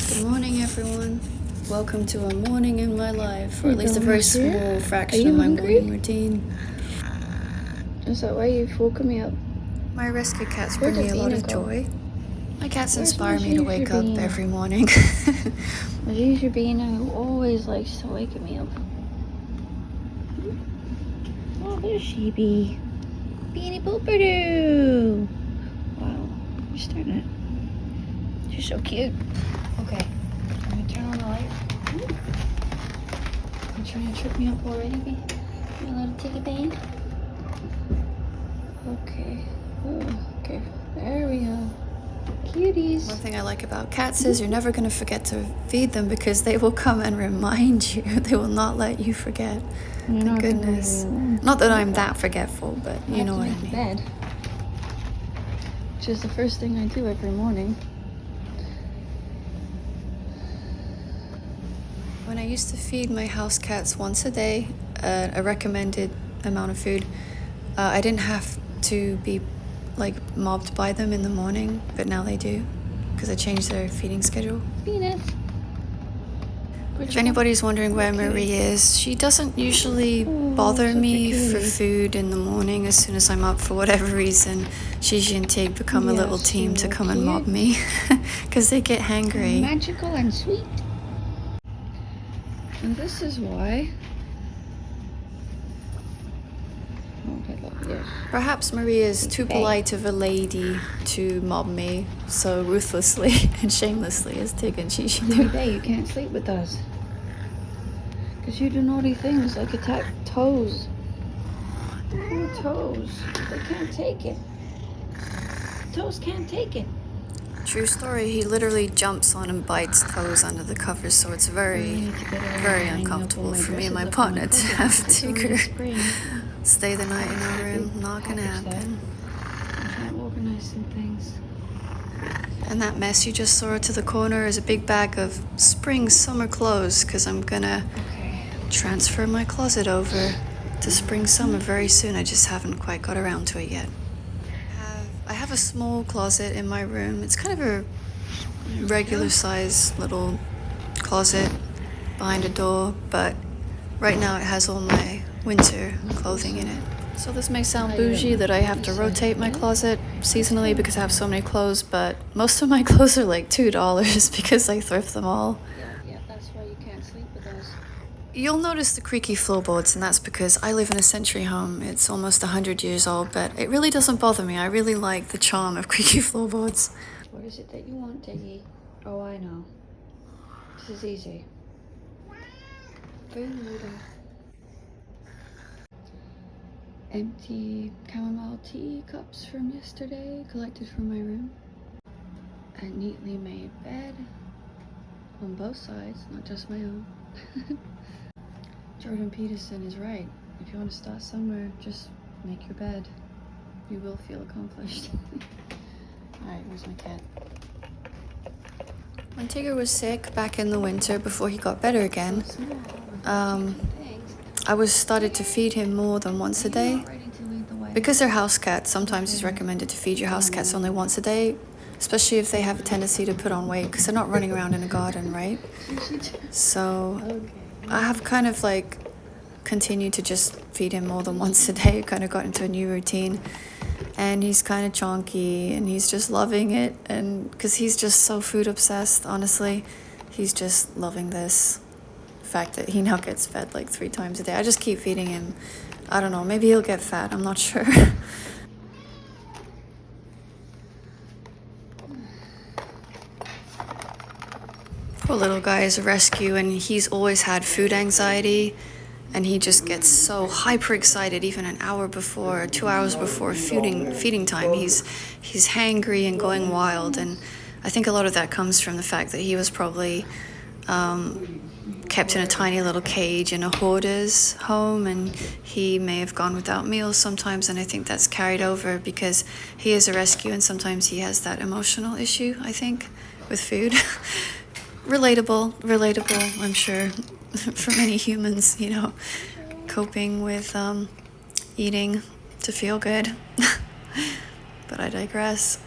Good morning, everyone. Welcome to a morning in my life, or at least a very small fraction of my morning routine. Is that why you've woken me up? My rescue cats bring me a lot of joy. My cats inspire me to wake up every morning. Jiji Beano, who always likes to wake me up. Oh, there's Sheepy. Beanie Booperdoo. Wow, you're starting it. She's so cute. Okay, I'm gonna turn on the light. You're trying to trip me up already, baby? You little tiggy bane? Okay. Oh, okay. There we go. Cuties. One thing I like about cats is you're never going to forget to feed them because they will come and remind you. They will not let you forget. Thank goodness. Not that I'm that forgetful, but you know what I mean. Bed, which is the first thing I do every morning. When I used to feed my house cats once a day, a recommended amount of food, I didn't have to be mobbed by them in the morning, but now they do because I changed their feeding schedule. Venus. If anybody's wondering where Marie is, she doesn't usually bother me for food in the morning. As soon as I'm up, for whatever reason, Jiji and Tig become a little team to come and mob me because they get hangry. Magical and sweet. And this is why. Perhaps Maria is too polite of a lady to mob me so ruthlessly and shamelessly as Tig and Jiji do. Baby, you can't sleep with us. Because you do naughty things like attack toes. Poor toes. They can't take it. Toes can't take it. True story, he literally jumps on and bites toes under the covers, so it's very, very uncomfortable for me and my partner to have Tigger stay the night in our room. Not gonna happen. I'm trying to organize some things. And that mess you just saw to the corner is a big bag of spring summer clothes because I'm gonna transfer my closet over to spring summer very soon. I just haven't quite got around to it yet. I have a small closet in my room. It's kind of a regular size little closet behind a door, but right now it has all my winter clothing in it. So this may sound bougie that I have to rotate my closet seasonally because I have so many clothes, but most of my clothes are like $2 because I thrift them all. Yeah, that's why you can't sleep with us. You'll notice the creaky floorboards, and that's because I live in a century home. It's almost 100 years old, but it really doesn't bother me. I really like the charm of creaky floorboards. What is it that you want, Tiggy? Oh, I know. This is easy. Food. Empty chamomile tea cups from yesterday, collected from my room. A neatly made bed on both sides, not just my own. Jordan Peterson is right. If you want to start somewhere, just make your bed. You will feel accomplished. Alright, where's my cat? When Tigger was sick back in the winter before he got better again, I started to feed him more than once a day. Because they're house cats, sometimes it's recommended to feed your house cats only once a day, especially if they have a tendency to put on weight because they're not running around in a garden, right? So I have kind of continued to just feed him more than once a day, kind of got into a new routine. And he's kind of chonky and he's just loving it, and because he's just so food obsessed, honestly, he's just loving this fact that he now gets fed 3 times a day. I just keep feeding him. I don't know, maybe he'll get fat, I'm not sure. Poor little guy is a rescue, and he's always had food anxiety, and he just gets so hyper excited even an hour before, 2 hours before feeding time. He's hangry and going wild, and I think a lot of that comes from the fact that he was probably kept in a tiny little cage in a hoarder's home, and he may have gone without meals sometimes, and I think that's carried over because he is a rescue and sometimes he has that emotional issue, I think, with food. Relatable, I'm sure, for many humans, coping with eating to feel good. But I digress.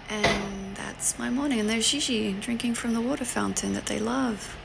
And It's my morning, and there's Jiji drinking from the water fountain that they love.